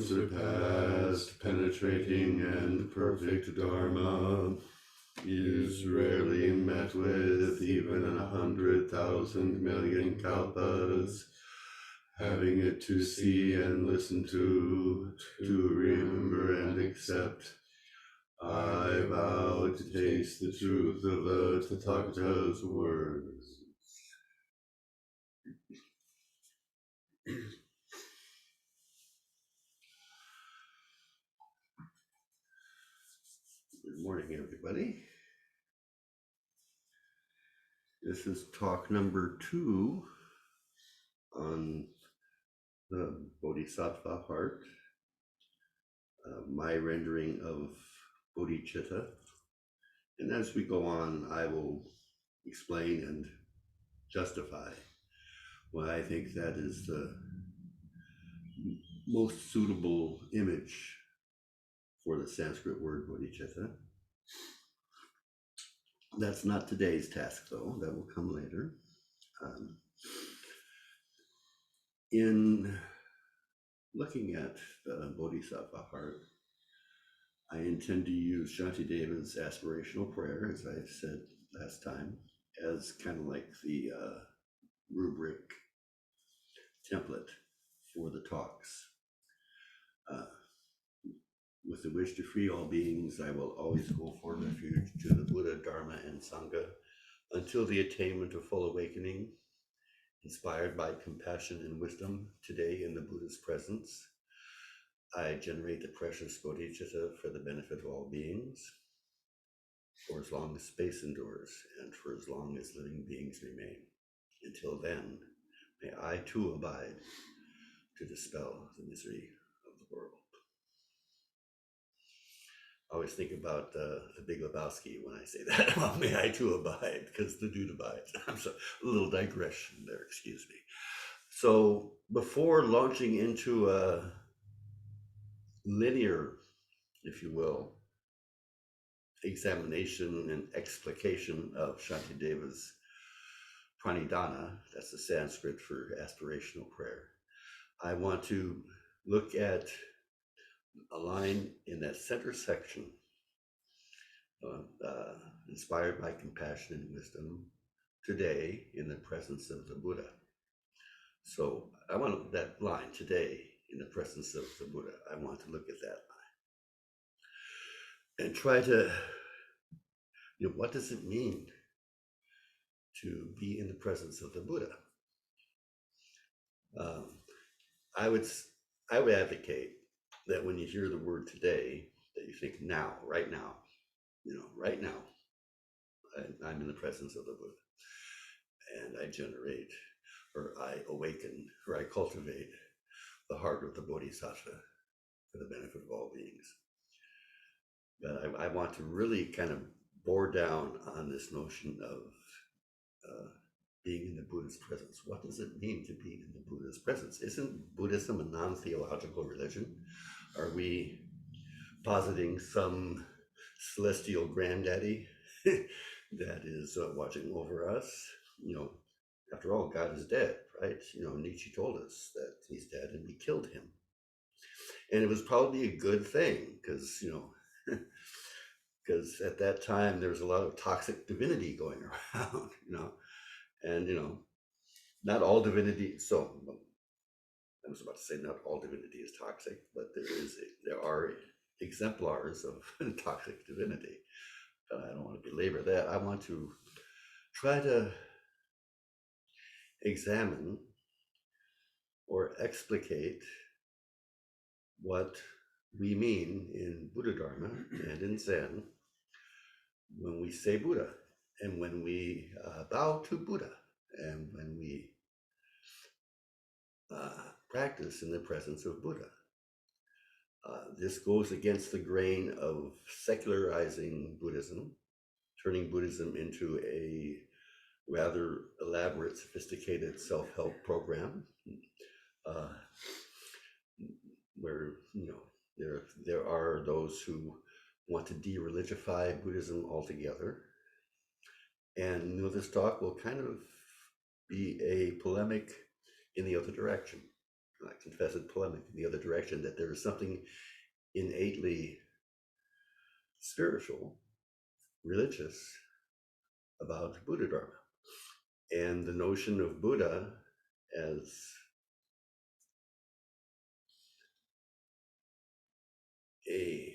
unsurpassed, penetrating, and perfect Dharma is rarely met with even in 100,000 million kalpas. Having it to see and listen to remember and accept, I vow to taste the truth of the Tathagata's words. Good morning, everybody. This is talk number 2 on the Bodhisattva heart, my rendering of bodhicitta. And as we go on, I will explain and justify why I think that is the most suitable image for the Sanskrit word bodhicitta. That's not today's task, though. That will come later. In looking at the Bodhisattva heart, I intend to use Shantideva's aspirational prayer, as I said last time, as kind of like the rubric template for the talks. With the wish to free all beings, I will always go for refuge to the Buddha, Dharma, and Sangha until the attainment of full awakening. Inspired by compassion and wisdom, today in the Buddha's presence, I generate the precious bodhicitta for the benefit of all beings, for as long as space endures and for as long as living beings remain. Until then, may I too abide to dispel the misery of the world. I always think about the Big Lebowski when I say that. Well, may I too abide, because the dude abides. I'm sorry, a little digression there, excuse me. So before launching into a linear, if you will, examination and explication of Shantideva's pranidhana, that's the Sanskrit for aspirational prayer, I want to look at a line in that center section, inspired by compassion and wisdom, today in the presence of the Buddha. So I want that line, today in the presence of the Buddha. I want to look at that line and try to, what does it mean to be in the presence of the Buddha? I would advocate that when you hear the word today, that you think now, right now, right now, I'm in the presence of the Buddha, and I generate, or I awaken, or I cultivate the heart of the Bodhisattva for the benefit of all beings. But I want to really kind of bore down on this notion of being in the Buddha's presence. What does it mean to be in the Buddha's presence? Isn't Buddhism a non-theological religion? Are we positing some celestial granddaddy that is watching over us? After all, God is dead, right? Nietzsche told us that he's dead and we killed him. And it was probably a good thing because, because at that time there was a lot of toxic divinity going around, and not all divinity. So I was about to say not all divinity is toxic, but there are exemplars of toxic divinity. But I don't want to belabor that. I want to try to examine or explicate what we mean in Buddha Dharma and in Zen when we say Buddha, and when we bow to Buddha, and when we practice in the presence of Buddha. This goes against the grain of secularizing Buddhism, turning Buddhism into a rather elaborate, sophisticated self-help program, where there are those who want to de-religify Buddhism altogether. And this talk will kind of be a polemic in the other direction. confessed polemic in the other direction, that there is something innately spiritual, religious about Buddha Dharma. And the notion of Buddha as a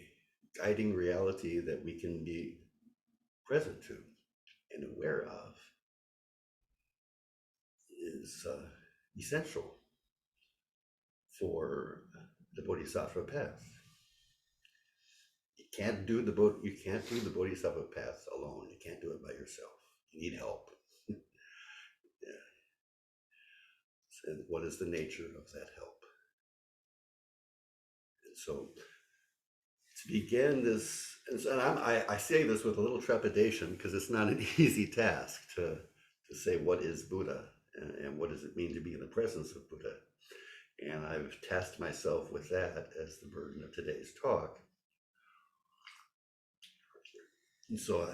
guiding reality that we can be present to and aware of is essential for the Bodhisattva path. You can't do the Bodhisattva path alone. You can't do it by yourself. You need help. Yeah. And what is the nature of that help? And so to begin this, and I say this with a little trepidation because it's not an easy task to say what is Buddha and what does it mean to be in the presence of Buddha. And I've tasked myself with that as the burden of today's talk. And so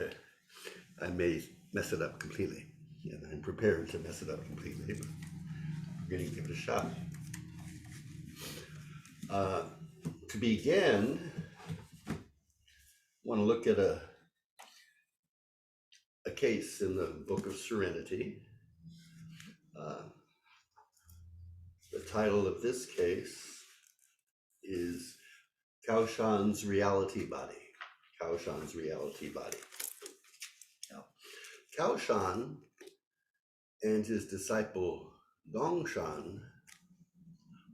I may mess it up completely, and I'm prepared to mess it up completely, but I'm going to give it a shot. To begin, I want to look at a case in the Book of Serenity. The title of this case is Kaushans' Reality Body. Kaushans' Reality Body. Now, Kaushan and his disciple Dongshan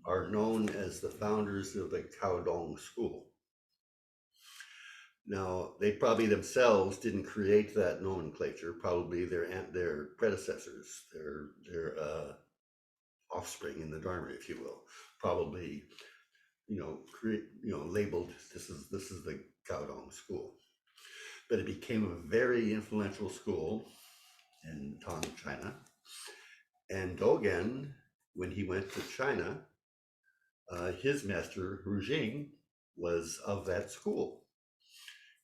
are known as the founders of the Caodong school. Now, they probably themselves didn't create that nomenclature. Probably their predecessors, their offspring in the Dharma, if you will, probably labeled this is the Caodong school. But it became a very influential school in Tang, China. And Dogen, when he went to China, his master, Hu Jing, was of that school.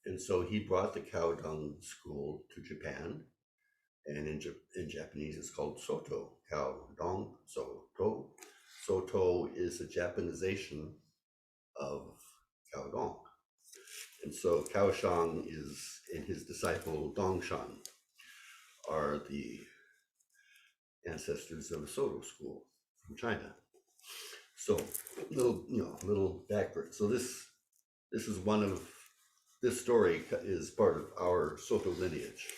And so he brought the Caodong school to Japan. And in Japanese, it's called Soto, Caodong Soto. Soto is a Japanization of Caodong. And so Kaoshan and his disciple Dongshan are the ancestors of the Soto school from China. So little background. So this story is part of our Soto lineage.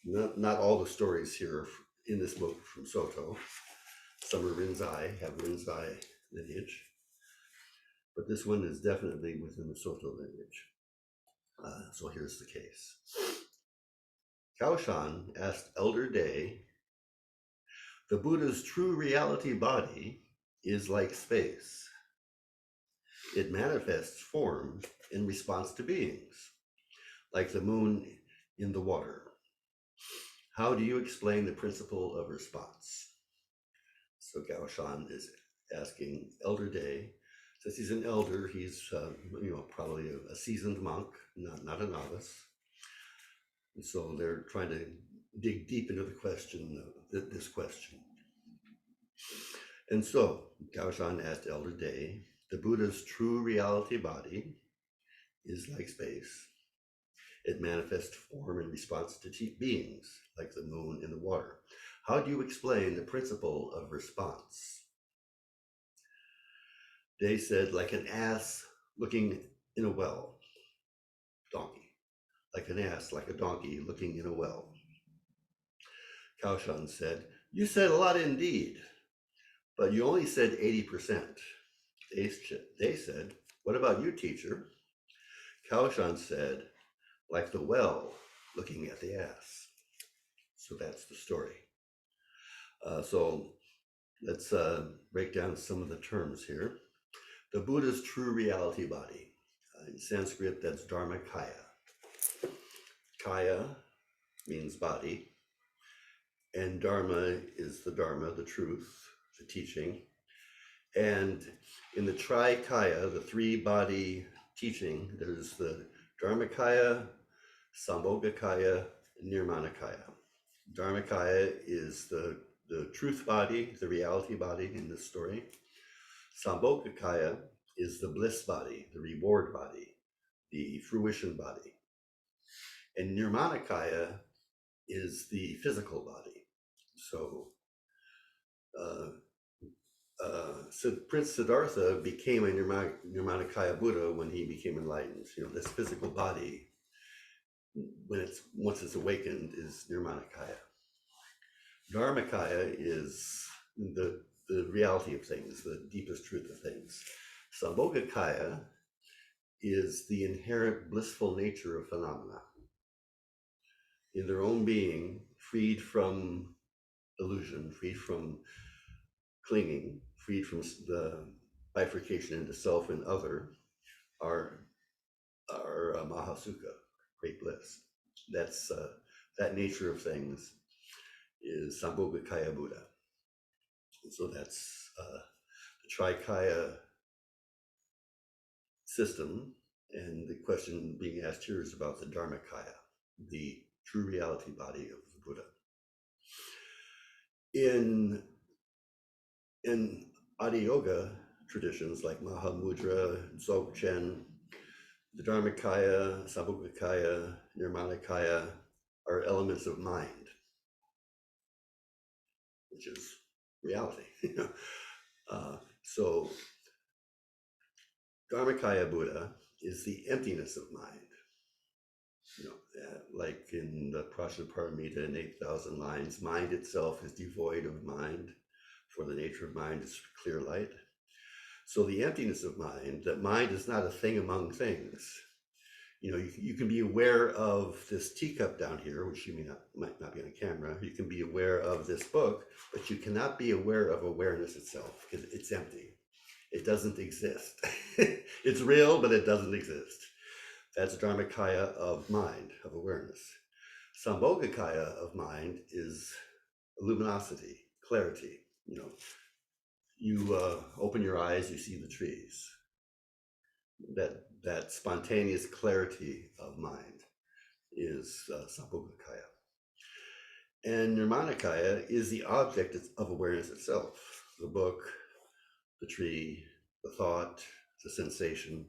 Not all the stories here in this book from Soto. Some are Rinzai, have Rinzai lineage, but this one is definitely within the Soto lineage. So here's the case. Kaoshan asked Elder Day, the Buddha's true reality body is like space. It manifests form in response to beings, like the moon in the water. How do you explain the principle of response? So Kaoshan is asking Elder Day. Since he's an elder, he's probably a seasoned monk, not a novice. And so they're trying to dig deep into the question, this question. And so Kaoshan asked Elder Day, the Buddha's true reality body is like space. It manifests form in response to beings, like the moon in the water. How do you explain the principle of response? Day said, like an ass looking in a well. Donkey. Like an ass, like a donkey looking in a well. Kaoshan said, you said a lot indeed, but you only said 80%. They said, what about you, teacher? Kaoshan said, like the well looking at the ass. So that's the story. So let's break down some of the terms here. The Buddha's true reality body. In Sanskrit, that's Dharma Kaya. Kaya means body, and Dharma is the Dharma, the truth, the teaching. And in the Trikaya, the three-body teaching, there's the Dharmakaya, Sambhogakaya, and Nirmanakaya. Dharmakaya is the truth body, the reality body in this story. Sambhogakaya is the bliss body, the reward body, the fruition body. And Nirmanakaya is the physical body. So Prince Siddhartha became a Nirmanakaya Buddha when he became enlightened. This physical body, once it's awakened, is Nirmanakaya. Dharmakaya is the reality of things, the deepest truth of things. Sambhogakaya is the inherent blissful nature of phenomena. In their own being, freed from illusion, freed from clinging, freed from the bifurcation into self and other, are Mahasukha, great bliss. That's that nature of things is Sambhogakaya Buddha. And so that's the Trikaya system. And the question being asked here is about the Dharmakaya, the true reality body of the Buddha. In Adiyoga traditions like Mahamudra, Dzogchen, the Dharmakaya, Sambhogakaya, Nirmanakaya are elements of mind, which is reality. So Dharmakaya Buddha is the emptiness of mind. Like in the Prajnaparamita in 8,000 lines, mind itself is devoid of mind, for the nature of mind is clear light. So the emptiness of mind, that mind is not a thing among things. You can be aware of this teacup down here, which might not be on camera. You can be aware of this book, but you cannot be aware of awareness itself because it's empty. It doesn't exist. It's real, but it doesn't exist. That's Dharmakaya of mind, of awareness. Sambhogakaya of mind is luminosity, clarity. You open your eyes, you see the trees. That spontaneous clarity of mind is Sambhogakaya. And Nirmanakaya is the object of awareness itself. The book, the tree, the thought, the sensation.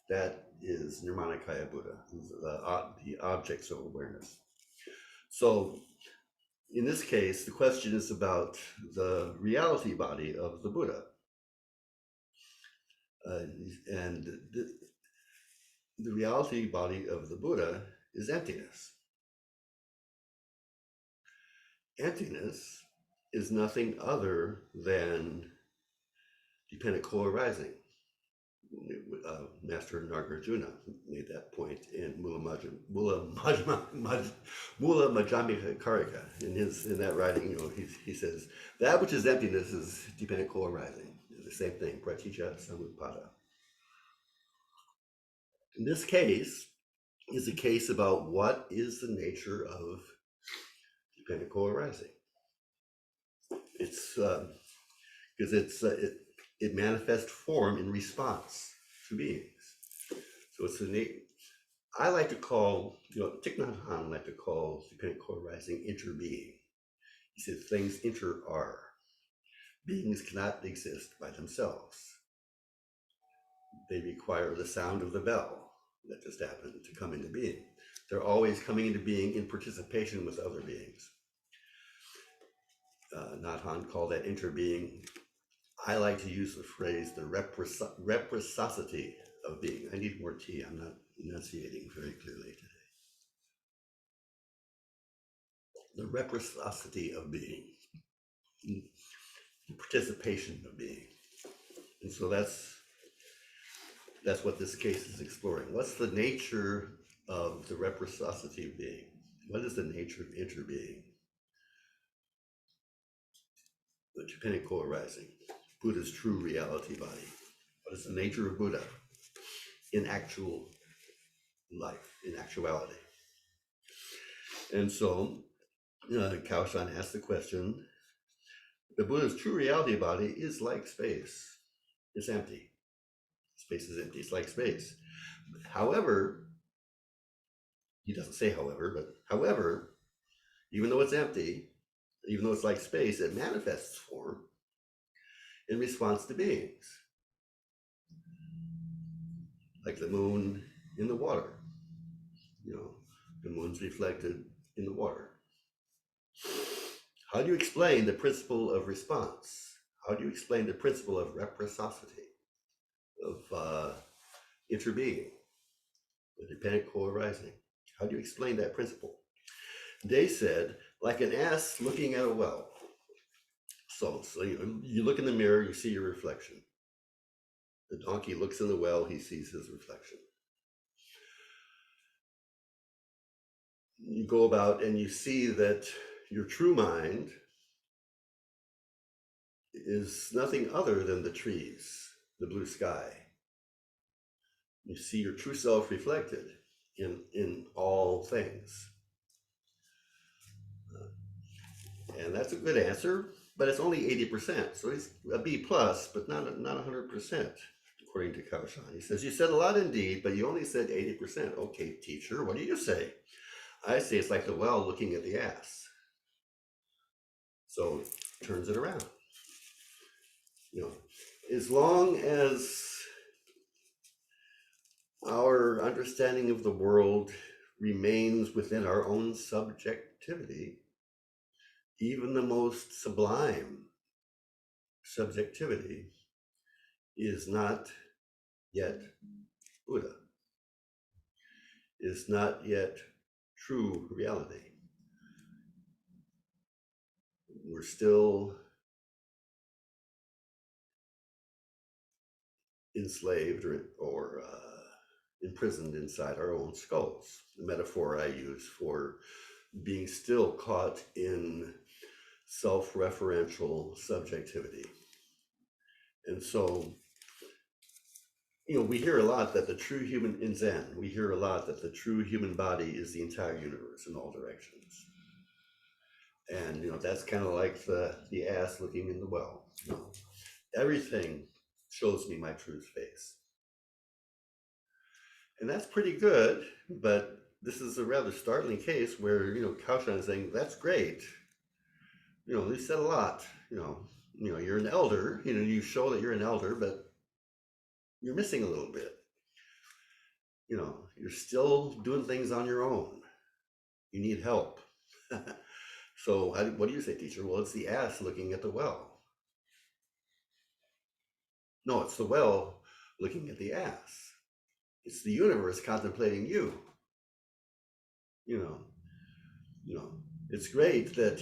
That is Nirmanakaya Buddha, the objects of awareness. So in this case, the question is about the reality body of the Buddha. And the reality body of the Buddha is emptiness. Emptiness is nothing other than dependent co-arising. Master Nagarjuna made that point in Mula Majjhimika Karika. In that writing, he says, that which is emptiness is dependent co-arising. The same thing, pratitya samutpada. In this case, is a case about what is the nature of dependent co-arising. It's because it manifests form in response to beings. So it's I like to call, Thich Nhat Hanh like to call dependent co-arising interbeing. He said things inter-are. Beings cannot exist by themselves. They require the sound of the bell that just happened to come into being. They're always coming into being in participation with other beings. Nhat Hanh called that interbeing. I like to use the phrase the reciprocity of being. I need more tea. I'm not enunciating very clearly today. The reciprocity of being, the participation of being. And so that's what this case is exploring. What's the nature of the reciprocity of being? What is the nature of interbeing? The dependent co-arising, Buddha's true reality body. What is the nature of Buddha in actual life, in actuality? And so Kaushan asked the question, the Buddha's true reality body is like space. It's empty. Space is empty. It's like space. However, he doesn't say however, but however, even though it's empty, even though it's like space, it manifests form in response to beings. like the moon in the water. The moon's reflected in the water. How do you explain the principle of response? How do you explain the principle of reciprocity, of interbeing, the dependent co-arising? How do you explain that principle? They said, like an ass looking at a well. So you look in the mirror, you see your reflection. The donkey looks in the well, he sees his reflection. You go about and you see that your true mind is nothing other than the trees, the blue sky. You see your true self reflected in all things. And that's a good answer, but it's only 80%. So he's a B plus, but not 100%, according to Kaushans. He says, you said a lot indeed, but you only said 80%. Okay, teacher, what do you say? I say it's like the well looking at the ass. So turns it around. As long as our understanding of the world remains within our own subjectivity, even the most sublime subjectivity is not yet Buddha, is not yet true reality. We're still enslaved or imprisoned inside our own skulls. The metaphor I use for being still caught in self-referential subjectivity. And so, we hear a lot that the true human, in Zen, we hear a lot that the true human body is the entire universe in all directions. And, that's kind of like the ass looking in the well. Everything shows me my true face. And that's pretty good, but this is a rather startling case where, Kaushans is saying, that's great. They said a lot, you're an elder, you show that you're an elder, but you're missing a little bit. You're still doing things on your own. You need help. So what do you say, teacher? Well, it's the ass looking at the well. No, it's the well looking at the ass. It's the universe contemplating you. It's great that,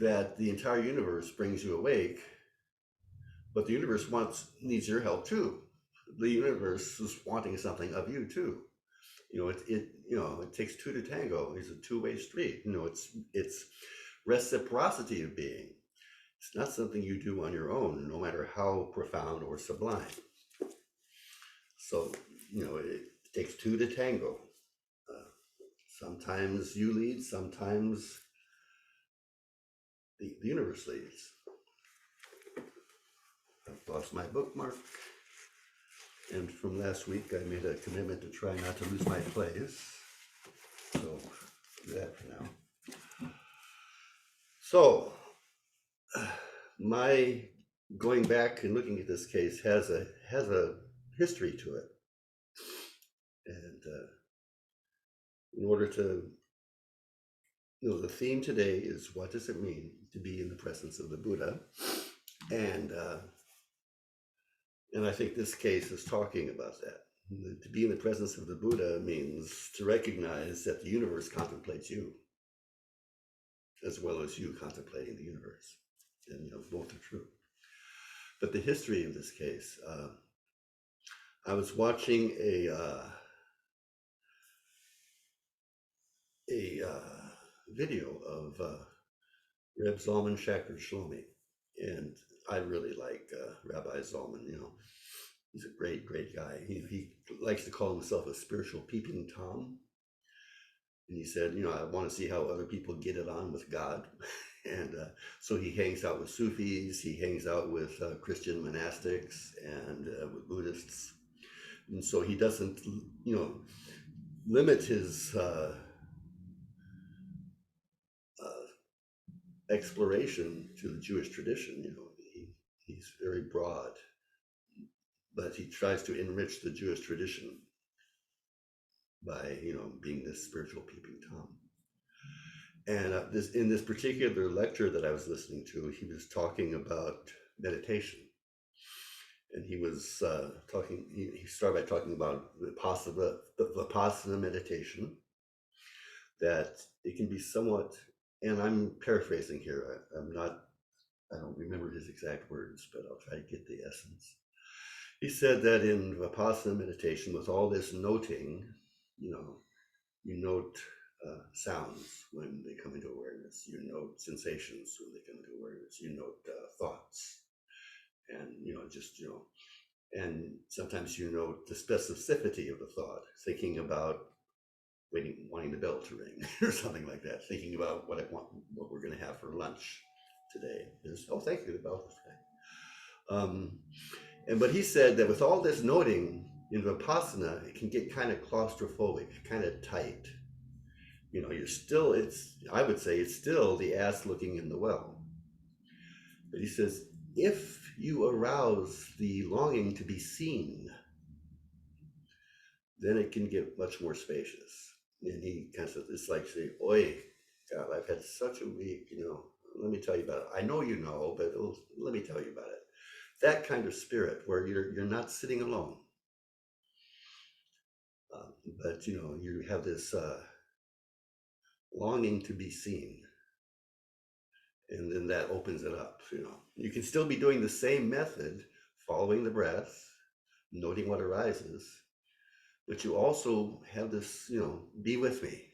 that the entire universe brings you awake, but the universe needs your help too. The universe is wanting something of you too. It takes two to tango. It's a two-way street. It's reciprocity of being. It's not something you do on your own, no matter how profound or sublime. So, it takes two to tango. Sometimes you lead, sometimes the universe leads. I've lost my bookmark. And from last week, I made a commitment to try not to lose my place. So, do that for now. So, my going back and looking at this case has a history to it. And in order to, the theme today is, what does it mean to be in the presence of the Buddha? And I think this case is talking about that. To be in the presence of the Buddha means to recognize that the universe contemplates you, as well as you contemplating the universe. And both are true. But the history of this case, I was watching a video of Reb Zalman Schachter Shlomi, and I really like Rabbi Zalman. He's a great guy. He likes to call himself a spiritual peeping Tom. And he said, I want to see how other people get it on with God. And so he hangs out with Sufis, he hangs out with Christian monastics and with Buddhists. And so he doesn't, limit his exploration to the Jewish tradition. He's very broad. but he tries to enrich the Jewish tradition by, being this spiritual peeping Tom. And in this particular lecture that I was listening to, he was talking about meditation. And he was talking, he started by talking about the Vipassana meditation, that it can be somewhat, and I'm paraphrasing here, I don't remember his exact words, but I'll try to get the essence. He said that in Vipassana meditation, with all this noting, you note sounds when they come into awareness, you note sensations when they come into awareness, you note thoughts, and and sometimes you note the specificity of the thought, thinking about wanting the bell to ring or something like that, thinking about what we're going to have for lunch today. Thank you, the bell is ringing. But he said that with all this noting in Vipassana, it can get kind of claustrophobic, kind of tight. I would say it's still the ass looking in the well. But he says, if you arouse the longing to be seen, then it can get much more spacious. And he kind of says, it's like saying, oi, God, I've had such a week, let me tell you about it. I know you know, but let me tell you about it. That kind of spirit where you're not sitting alone. But you have this longing to be seen. And then that opens it up. You can still be doing the same method, following the breath, noting what arises, but you also have this, be with me.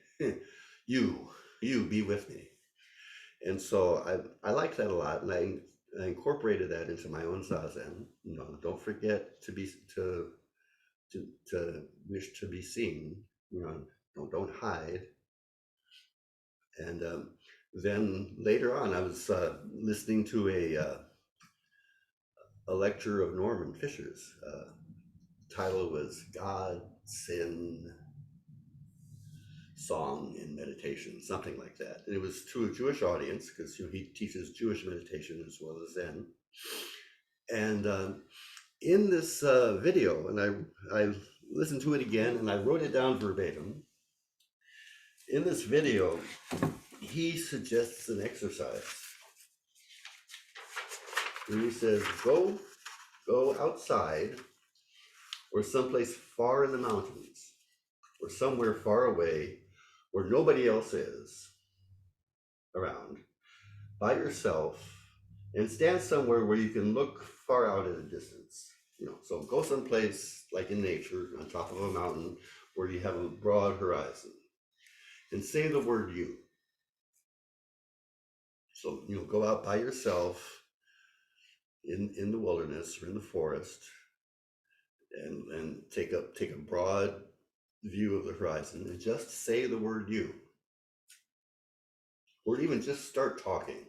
you be with me. And so I like that a lot, and I incorporated that into my own zazen. Don't forget to wish to be seen. Don't hide. And then later on, I was listening to a lecture of Norman Fisher's. Title was God, Sin, Song, and Meditation, something like that. And it was to a Jewish audience because he teaches Jewish meditation as well as Zen. And in this video, and I listened to it again and I wrote it down verbatim. In this video, he suggests an exercise. And he says, go outside or someplace far in the mountains or somewhere far away where nobody else is around, by yourself, and stand somewhere where you can look far out in the distance. So go someplace like in nature, on top of a mountain, where you have a broad horizon, and say the word you. So go out by yourself in the wilderness or in the forest, and take a broad view of the horizon, and just say the word you. Or even just start talking.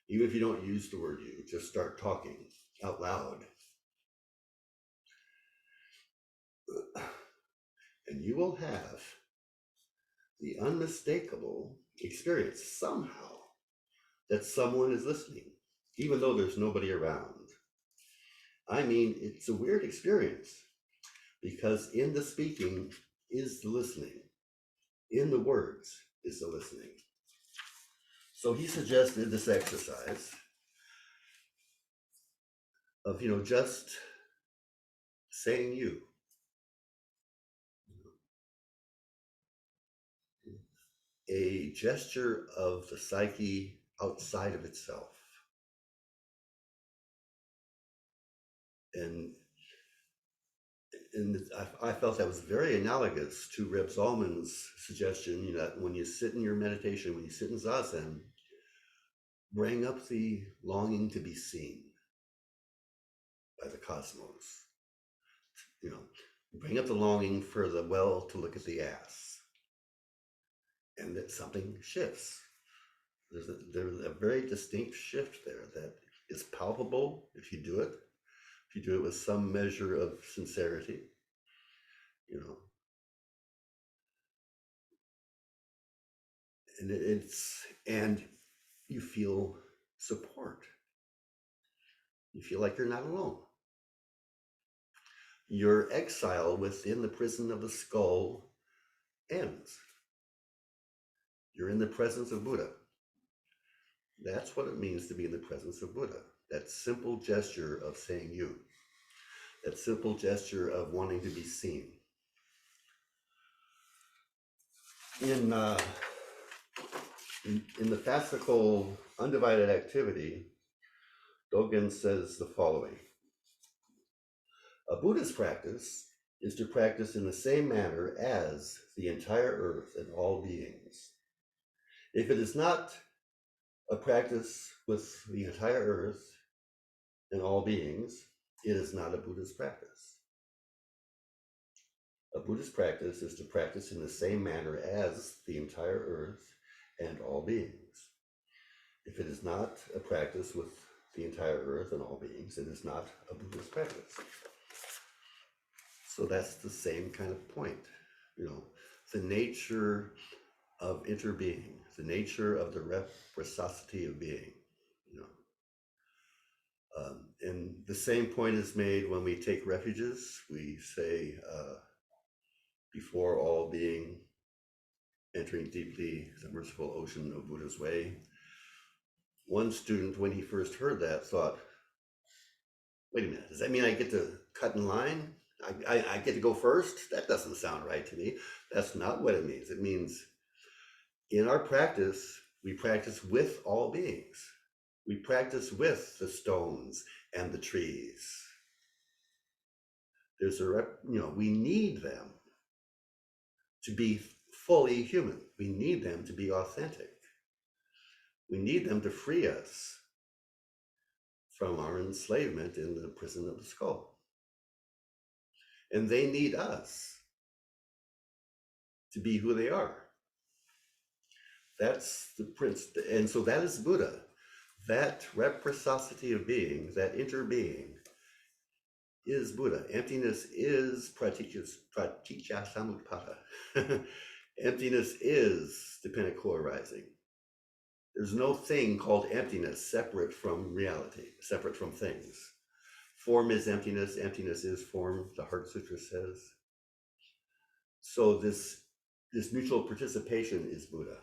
Even if you don't use the word you, just start talking out loud. And you will have the unmistakable experience somehow that someone is listening, even though there's nobody around. I mean, it's a weird experience because in the speaking is the listening. In the words is the listening. So he suggested this exercise of, just saying you. A gesture of the psyche outside of itself. And I felt that was very analogous to Reb Zalman's suggestion that when you sit in your meditation, when you sit in zazen, bring up the longing to be seen by the cosmos. Bring up the longing for the well to look at the ass. And that something shifts. There's a very distinct shift there that is palpable if you do it. If you do it with some measure of sincerity, and you feel support. You feel like you're not alone. your exile within the prison of the skull ends. You're in the presence of Buddha. That's what it means to be in the presence of Buddha. That simple gesture of saying you. That simple gesture of wanting to be seen. In the fascicle undivided activity, Dogen says the following. A Buddhist practice is to practice in the same manner as the entire earth and all beings. If it is not a practice with the entire earth and all beings, it is not a Buddhist practice. A Buddhist practice is to practice in the same manner as the entire earth and all beings. If it is not a practice with the entire earth and all beings, it is not a Buddhist practice. So that's the same kind of point, the nature of interbeing, the nature of the reciprocity of being, and the same point is made when we take refuges. We say, before all being, entering deeply the merciful ocean of Buddha's way. One student, when he first heard that, thought, wait a minute, does that mean I get to cut in line? I get to go first? That doesn't sound right to me. That's not what it means. It means in our practice, we practice with all beings. We practice with the stones and the trees. There's we need them to be fully human. We need them to be authentic. We need them to free us from our enslavement in the prison of the skull. And they need us to be who they are. That's the prince. And so that is Buddha. That reciprocity of being, that interbeing, is Buddha. Emptiness is praticca samutpada. Emptiness is dependent co-arising. There's no thing called emptiness separate from reality, separate from things. Form is emptiness, emptiness is form, the Heart Sutra says. So this mutual participation is Buddha.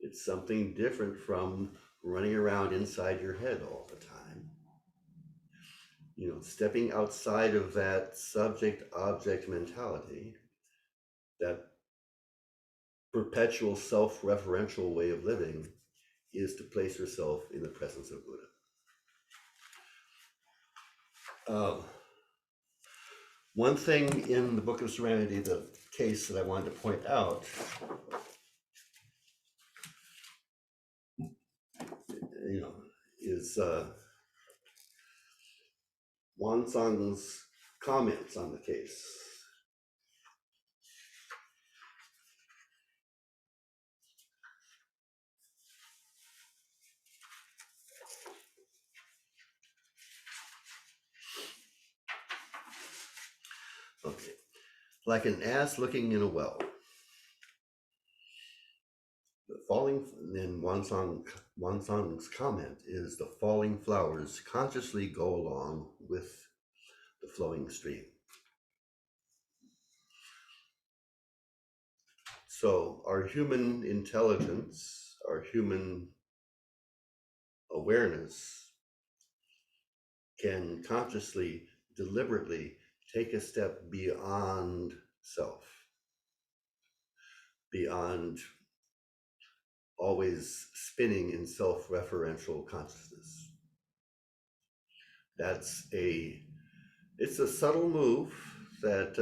It's something different from running around inside your head all the time. Stepping outside of that subject-object mentality, that perpetual self-referential way of living, is to place yourself in the presence of Buddha. One thing in the Book of Serenity, the case that I wanted to point out, is Wansang's comments on the case. Okay, like an ass looking in a well. Then Wansang's comment is the falling flowers consciously go along with the flowing stream. So our human intelligence, our human awareness can consciously, deliberately take a step beyond self, beyond always spinning in self-referential consciousness. It's a subtle move that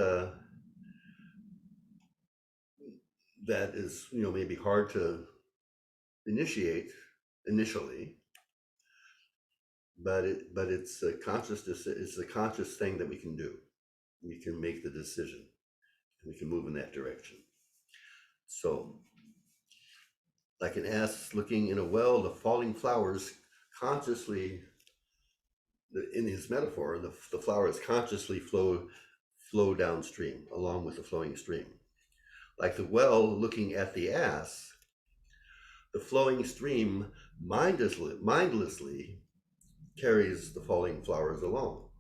is, maybe hard to initiate initially, but it's a consciousness. It's a conscious thing that we can do. We can make the decision, and we can move in that direction. So, like an ass looking in a well, the falling flowers consciously, in his metaphor, the flowers consciously flow downstream along with the flowing stream. Like the well looking at the ass, the flowing stream mindlessly carries the falling flowers along.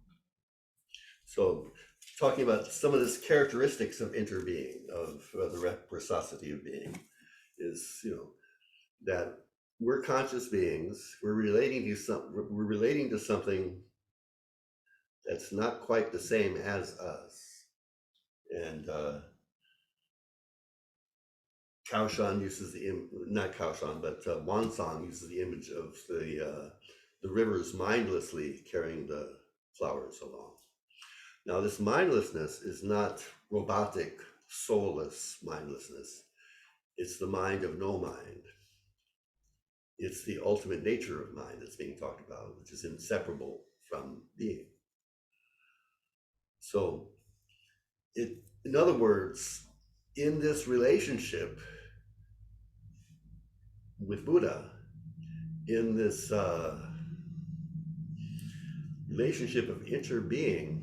So talking about some of this characteristics of interbeing, of the reciprocity of being, is, that we're conscious beings. We're relating to something that's not quite the same as us. And Kaushan uses not Kaushan, but Wansong uses the image of the rivers mindlessly carrying the flowers along. Now, this mindlessness is not robotic, soulless mindlessness. It's the mind of no mind. It's the ultimate nature of mind that's being talked about, which is inseparable from being. So, in other words, in this relationship with Buddha, in this relationship of interbeing,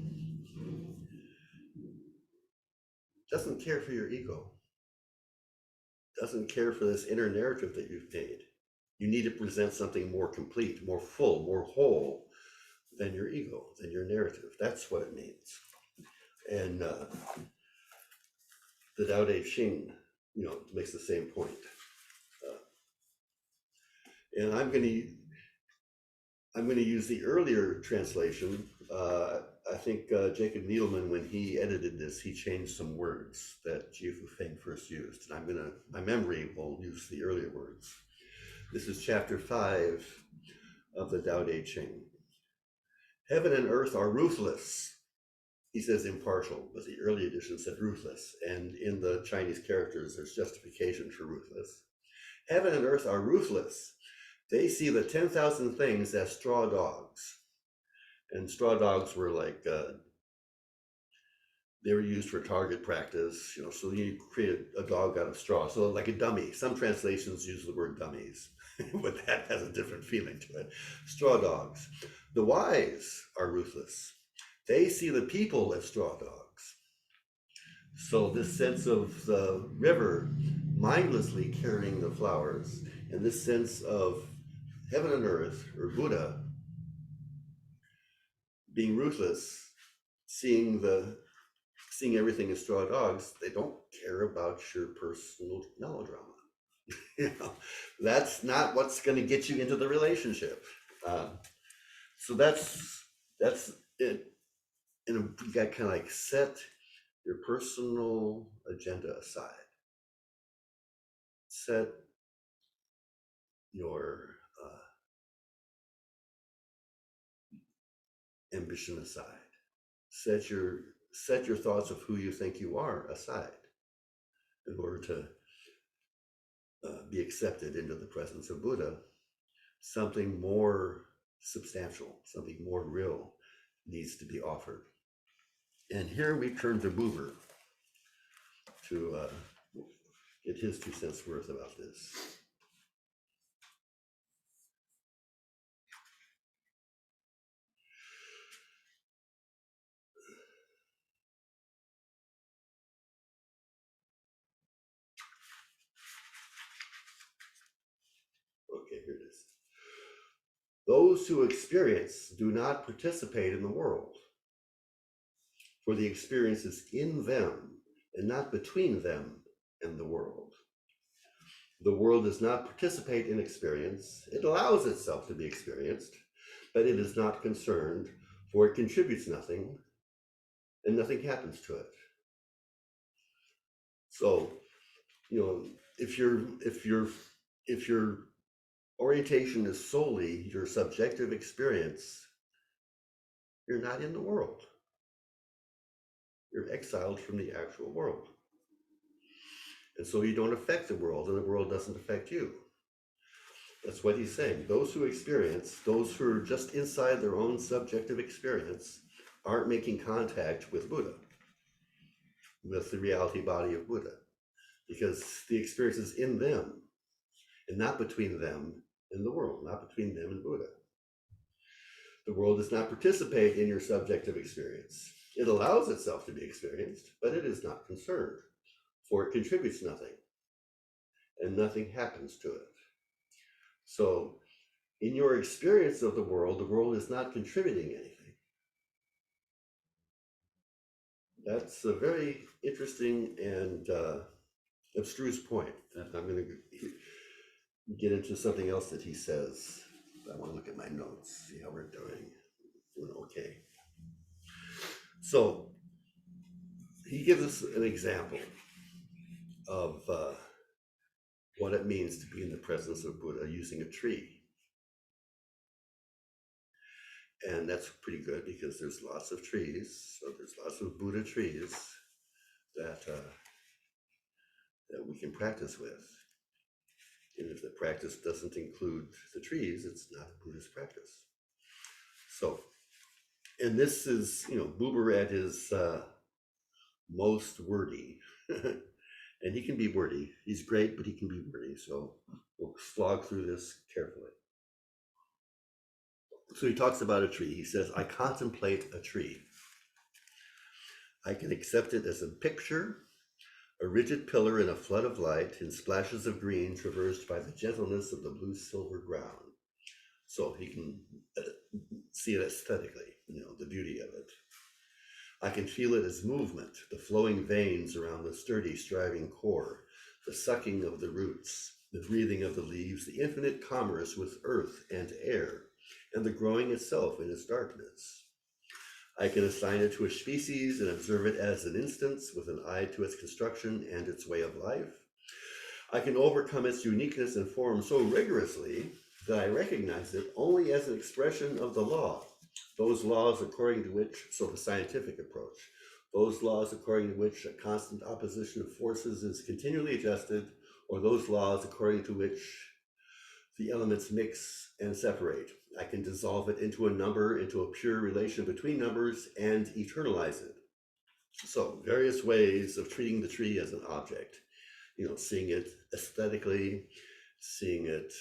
doesn't care for your ego, doesn't care for this inner narrative that you've made. You need to present something more complete, more full, more whole than your ego, than your narrative. That's what it means. And the Tao Te Ching, makes the same point. And I'm going to use the earlier translation. I think Jacob Needleman, when he edited this, he changed some words that Jifu Feng first used. And my memory will use the earlier words. This is chapter 5 of the Tao Te Ching. Heaven and earth are ruthless. He says impartial, but the early edition said ruthless. And in the Chinese characters, there's justification for ruthless. Heaven and earth are ruthless. They see the 10,000 things as straw dogs. And straw dogs were like, they were used for target practice, so you create a dog out of straw. So like a dummy. Some translations use the word dummies, but that has a different feeling to it. Straw dogs. The wise are ruthless. They see the people as straw dogs. So this sense of the river mindlessly carrying the flowers, and this sense of heaven and earth, or Buddha, being ruthless, seeing everything as straw dogs, they don't care about your personal melodrama. That's not what's going to get you into the relationship. So that's it. And you got kind of like set your personal agenda aside. Set your ambition aside. Set your thoughts of who you think you are aside in order to be accepted into the presence of Buddha. Something more substantial, something more real needs to be offered. And here we turn to Buber to get his 2 cents worth about this. Okay, here it is. Those who experience do not participate in the world, for the experience is in them and not between them and the world. The world does not participate in experience. It allows itself to be experienced, but it is not concerned, for it contributes nothing and nothing happens to it. So, if your orientation is solely your subjective experience, you're not in the world. You're exiled from the actual world. And so you don't affect the world, and the world doesn't affect you. That's what he's saying. Those who experience, those who are just inside their own subjective experience, aren't making contact with Buddha, with the reality body of Buddha, because the experience is in them and not between them and the world, not between them and Buddha. The world does not participate in your subjective experience. It allows itself to be experienced, but it is not concerned, for it contributes nothing, and nothing happens to it. So, in your experience of the world is not contributing anything. That's a very interesting and abstruse point. And I'm going to get into something else that he says. I want to look at my notes, see how we're doing. Doing okay. So he gives us an example of what it means to be in the presence of Buddha using a tree. And that's pretty good because there's lots of trees. So there's lots of Buddha trees that that we can practice with. And if the practice doesn't include the trees, it's not a Buddhist practice. So, and this is, Buber at his most wordy. And he can be wordy. He's great, but he can be wordy. So we'll slog through this carefully. So he talks about a tree. He says, I contemplate a tree. I can accept it as a picture, a rigid pillar in a flood of light in splashes of green traversed by the gentleness of the blue silver ground. So he can see it aesthetically, the beauty of it. I can feel it as movement, the flowing veins around the sturdy, striving core, the sucking of the roots, the breathing of the leaves, the infinite commerce with earth and air, and the growing itself in its darkness. I can assign it to a species and observe it as an instance with an eye to its construction and its way of life. I can overcome its uniqueness and form so rigorously that I recognize it only as an expression of the law, those laws according to which, so the scientific approach, those laws according to which a constant opposition of forces is continually adjusted, or those laws according to which the elements mix and separate. I can dissolve it into a number, into a pure relation between numbers, and eternalize it. So, various ways of treating the tree as an object. Seeing it aesthetically, seeing it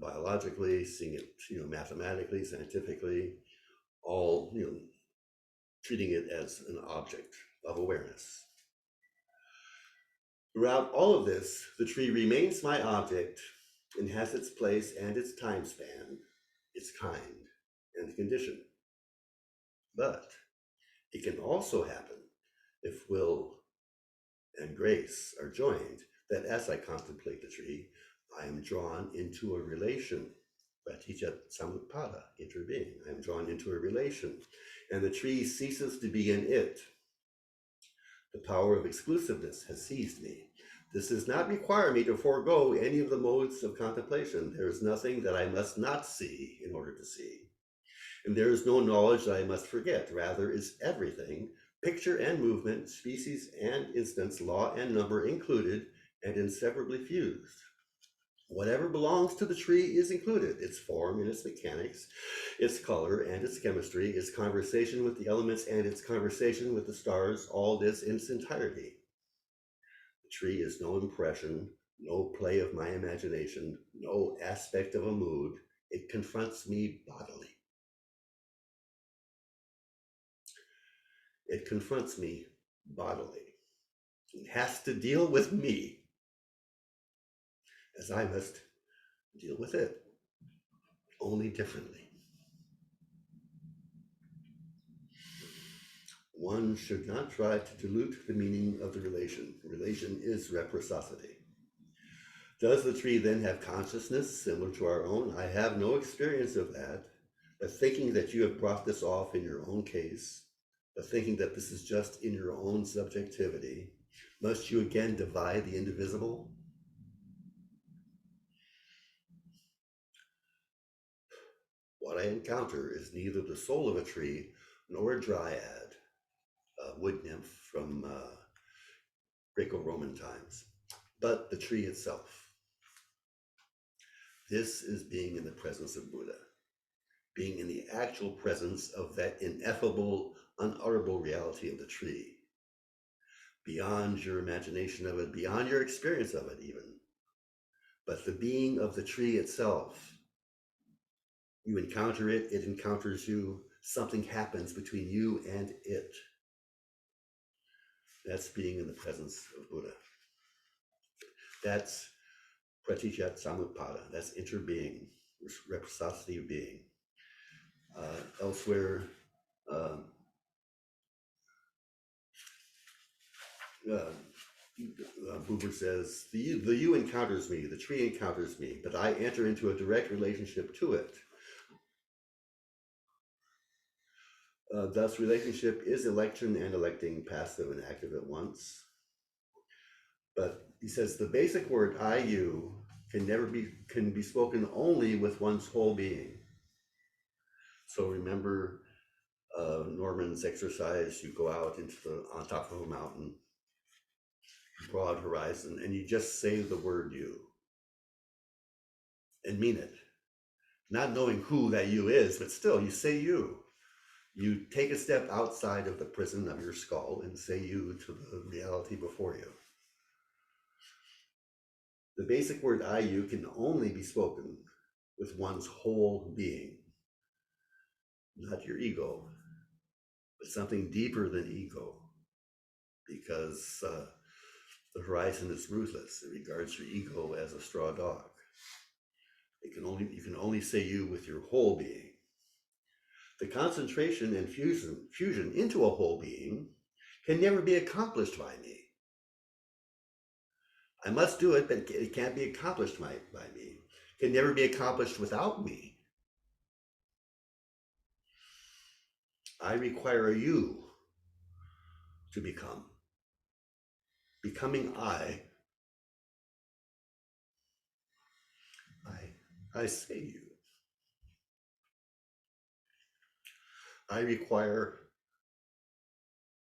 biologically, seeing it, mathematically, scientifically, all, treating it as an object of awareness. Throughout all of this, the tree remains my object and has its place and its time span, its kind, and condition. But it can also happen if will and grace are joined, that as I contemplate the tree, I am drawn into a relation. Pratitya samutpada, interbeing. I am drawn into a relation, and the tree ceases to be in it. The power of exclusiveness has seized me. This does not require me to forego any of the modes of contemplation. There is nothing that I must not see in order to see. And there is no knowledge that I must forget. Rather is everything, picture and movement, species and instance, law and number included, and inseparably fused. Whatever belongs to the tree is included, its form and its mechanics, its color and its chemistry, its conversation with the elements and its conversation with the stars, all this in its entirety. The tree is no impression, no play of my imagination, no aspect of a mood. It confronts me bodily. It confronts me bodily. It has to deal with me as I must deal with it, only differently. One should not try to dilute the meaning of the relation. Relation is reciprocity. Does the tree then have consciousness similar to our own? I have no experience of that, but thinking that you have brought this off in your own case, but thinking that this is just in your own subjectivity, must you again divide the indivisible? What I encounter is neither the soul of a tree nor a dryad, a wood nymph from Greco-Roman times, but the tree itself. This is being in the presence of Buddha, being in the actual presence of that ineffable, unutterable reality of the tree, beyond your imagination of it, beyond your experience of it even, but the being of the tree itself. You encounter it, it encounters you, something happens between you and it. That's being in the presence of Buddha. That's pratitya samutpada, that's interbeing, reciprocity of being. Elsewhere, Buber says, the you encounters me, the tree encounters me, but I enter into a direct relationship to it. Thus, relationship is election and electing, passive and active at once. But he says the basic word I, you can be spoken only with one's whole being. So remember Norman's exercise, you go out on top of a mountain, broad horizon, and you just say the word you and mean it. Not knowing who that you is, but still you say you. You take a step outside of the prison of your skull and say you to the reality before you. The basic word I, you can only be spoken with one's whole being. Not your ego, but something deeper than ego. Because the horizon is ruthless. It regards your ego as a straw dog. You can only say you with your whole being. The concentration and fusion into a whole being can never be accomplished by me. I must do it, but it can't be accomplished by me. It can never be accomplished without me. I require you to become. Becoming I say you. I require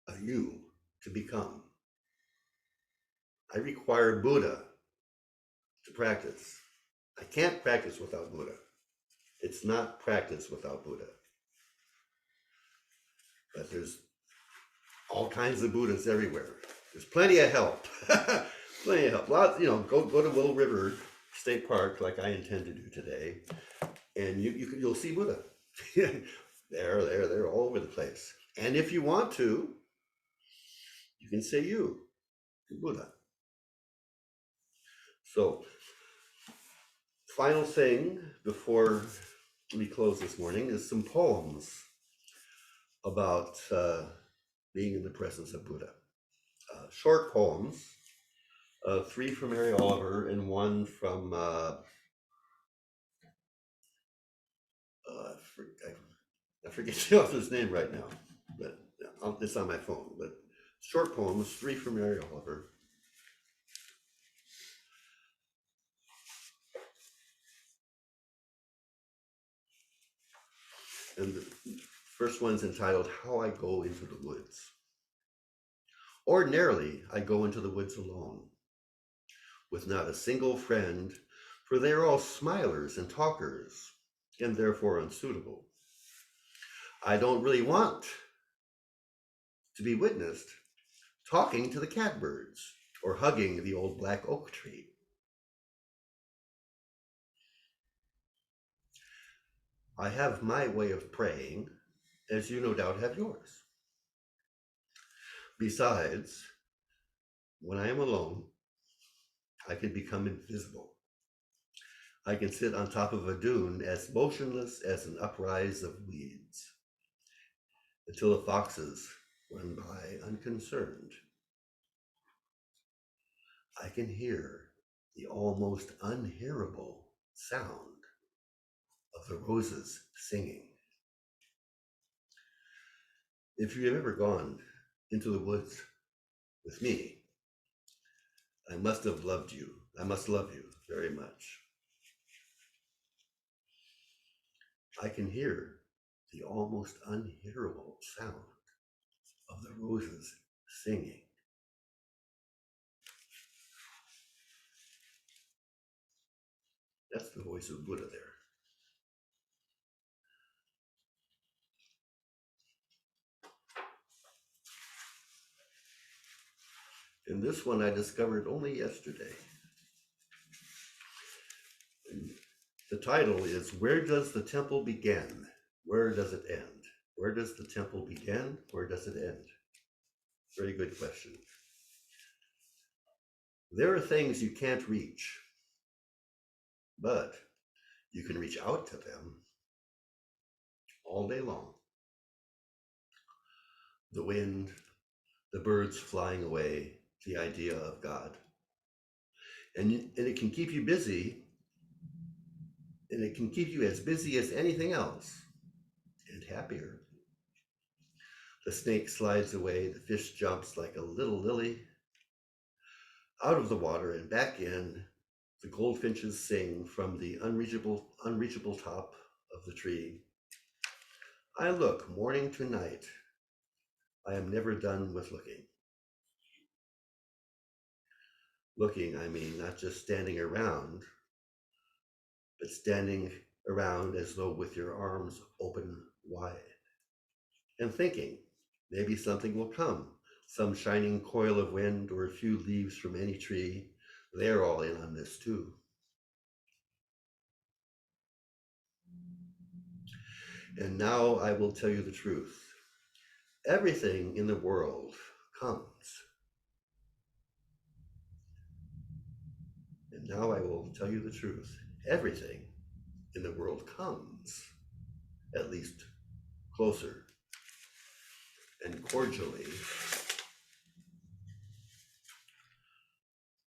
a you to become. I require Buddha to practice. I can't practice without Buddha. It's not practice without Buddha. But there's all kinds of Buddhas everywhere. There's plenty of help. Plenty of help. Lots, go to Willow River State Park like I intend to do today, and you'll see Buddha. They're all over the place. And if you want to, you can say you to Buddha. So, final thing before we close this morning is some poems about being in the presence of Buddha. Short poems, 3 from Mary Oliver and 1 from I forget the author's name right now, but it's on my phone. But short poems, 3 from Mary Oliver. And the first one's entitled, How I Go into the Woods. Ordinarily, I go into the woods alone, with not a single friend, for they are all smilers and talkers, and therefore unsuitable. I don't really want to be witnessed talking to the catbirds or hugging the old black oak tree. I have my way of praying, as you no doubt have yours. Besides, when I am alone, I can become invisible. I can sit on top of a dune as motionless as an uprise of weeds, until the foxes run by unconcerned. I can hear the almost unhearable sound of the roses singing. If you have ever gone into the woods with me, I must have loved you. I must love you very much. I can hear the almost unhearable sound of the roses singing. That's the voice of Buddha there. And this one I discovered only yesterday. And the title is, Where Does the Temple Begin? Where does it end? Where does the temple begin? Where does it end? Very good question. There are things you can't reach, but you can reach out to them all day long. The wind, the birds flying away, the idea of God. And it can keep you busy, and it can keep you as busy as anything else, and happier. The snake slides away, the fish jumps like a little lily out of the water and back in. The goldfinches sing from the unreachable top of the tree. I look morning to night. I am never done with looking. Looking, I mean, not just standing around, but standing around as though with your arms open wide. And thinking, maybe something will come, some shining coil of wind or a few leaves from any tree. They're all in on this too. And now I will tell you the truth. Everything in the world comes. And now I will tell you the truth. Everything in the world comes, at least closer and cordially,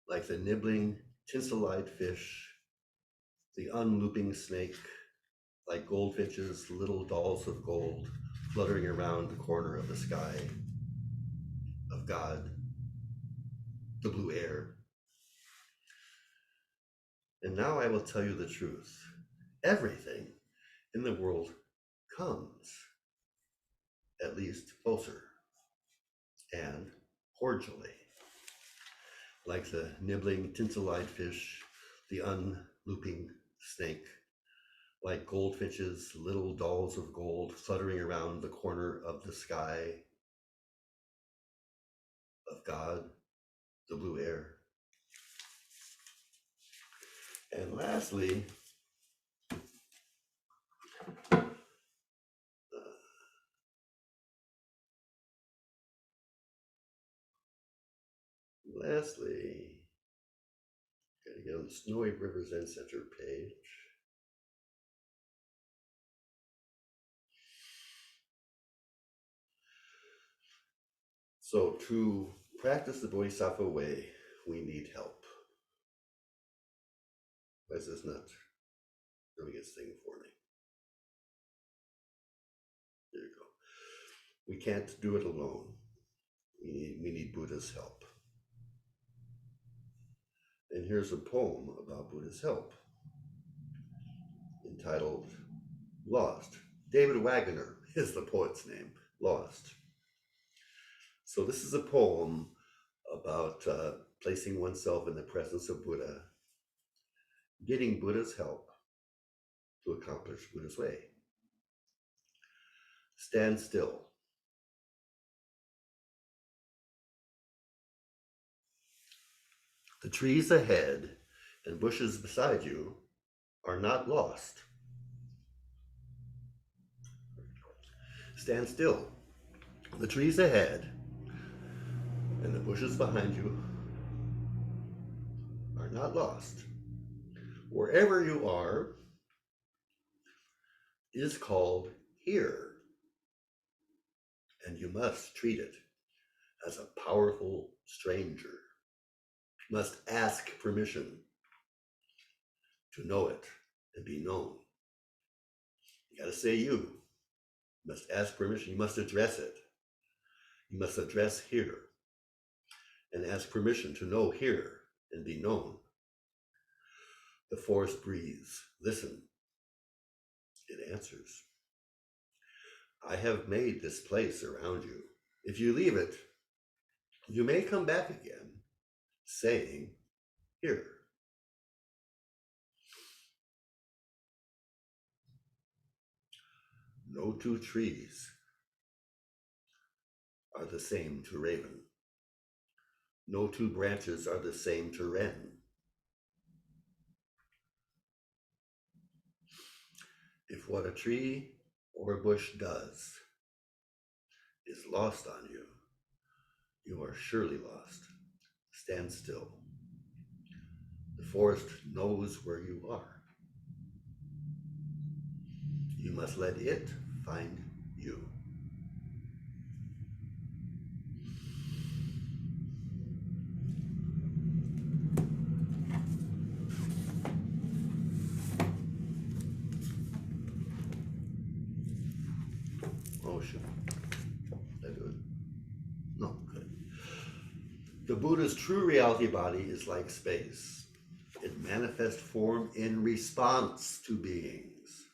like the nibbling, tinsel-eyed fish, the unlooping snake, like goldfinches, little dolls of gold, fluttering around the corner of the sky of God, the blue air. And now I will tell you the truth. Everything in the world comes, at least closer and cordially, like the nibbling, tinsel-eyed fish, the unlooping snake, like goldfinches, little dolls of gold, fluttering around the corner of the sky of God, the blue air. And lastly, gotta get on the Snowy River Zen Center page. So to practice the Bodhisattva way, we need help. Why is this not doing its thing for me? There you go. We can't do it alone. We need Buddha's help. And here's a poem about Buddha's help, entitled Lost. David Wagoner is the poet's name, Lost. So this is a poem about placing oneself in the presence of Buddha, getting Buddha's help to accomplish Buddha's way. Stand still. The trees ahead and bushes beside you are not lost. Stand still. The trees ahead and the bushes behind you are not lost. Wherever you are is called here, and you must treat it as a powerful stranger. You must ask permission to know it and be known. You gotta say you must ask permission. You must address it. You must address here and ask permission to know here and be known. The forest breathes. Listen. It answers. I have made this place around you. If you leave it, you may come back again, saying, here. No two trees are the same to raven. No two branches are the same to wren. If what a tree or a bush does is lost on you, you are surely lost. Stand still. The forest knows where you are. You must let it find you. Koshan. Did I do it? No, good. The Buddha's true reality body is like space. It manifests form in response to beings,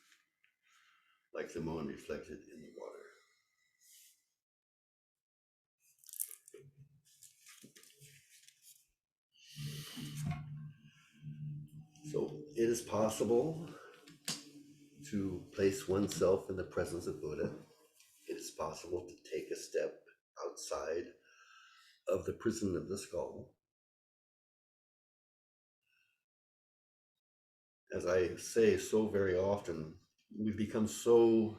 like the moon reflected in the water. So it is possible to place oneself in the presence of Buddha. It is possible to take a step outside of the prison of the skull. As I say so very often, we've become so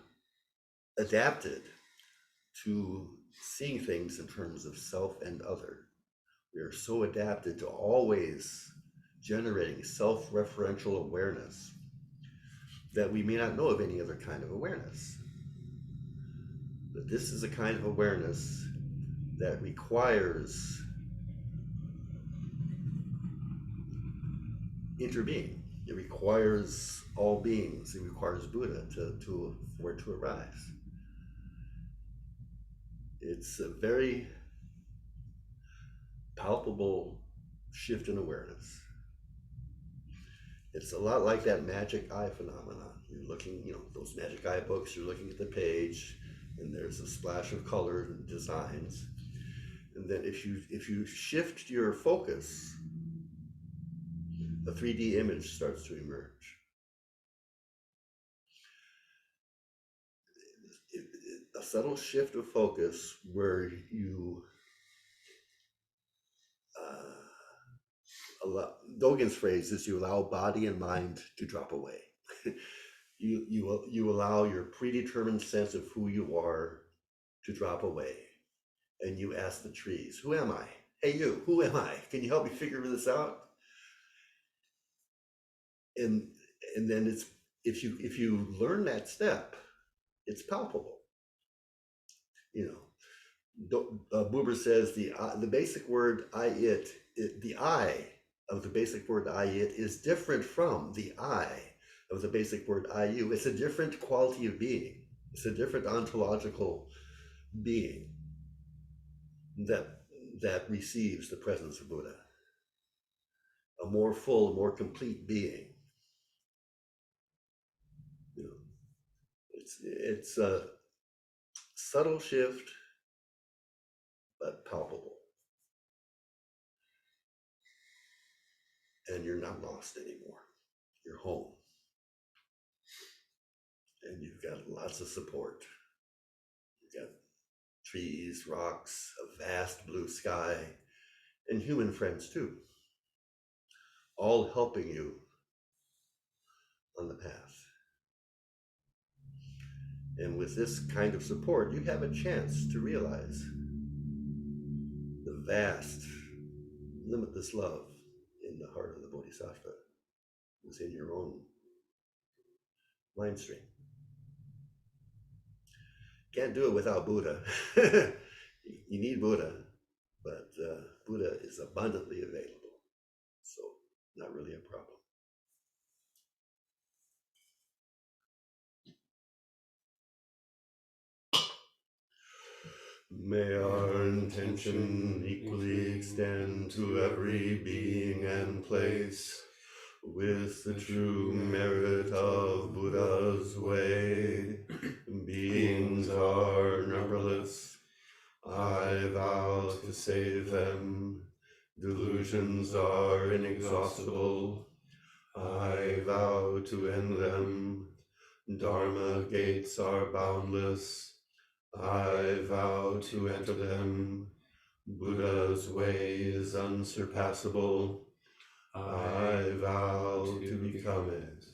adapted to seeing things in terms of self and other. We are so adapted to always generating self-referential awareness that we may not know of any other kind of awareness. But this is a kind of awareness that requires interbeing. It requires all beings. It requires Buddha for it to arise. It's a very palpable shift in awareness. It's a lot like that magic eye phenomenon. You're looking, those magic eye books, you're looking at the page, and there's a splash of color and designs. And then if you shift your focus, a 3D image starts to emerge. A subtle shift of focus where you Dogen's phrase is you allow body and mind to drop away. you allow your predetermined sense of who you are to drop away, and you ask the trees, "Who am I? Hey, you, who am I? Can you help me figure this out?" And then if you learn that step, it's palpable. Buber says the basic word the I of the basic word I it is different from the I of the basic word I you. It's a different quality of being. It's a different ontological being that receives the presence of Buddha. A more full, more complete being. It's a subtle shift, but palpable. And you're not lost anymore. You're home. And you've got lots of support. You've got trees, rocks, a vast blue sky, and human friends too, all helping you on the path. And with this kind of support, you have a chance to realize the vast, limitless love in the heart of the Bodhisattva who's in your own mind stream. Can't do it without Buddha. You need Buddha, but Buddha is abundantly available, so not really a problem. May our intention equally extend to every being and place, with the true merit of Buddha's way. Beings are numberless. I vow to save them. Delusions are inexhaustible. I vow to end them. Dharma gates are boundless. I vow to enter them. Buddha's way is unsurpassable. I vow to become it.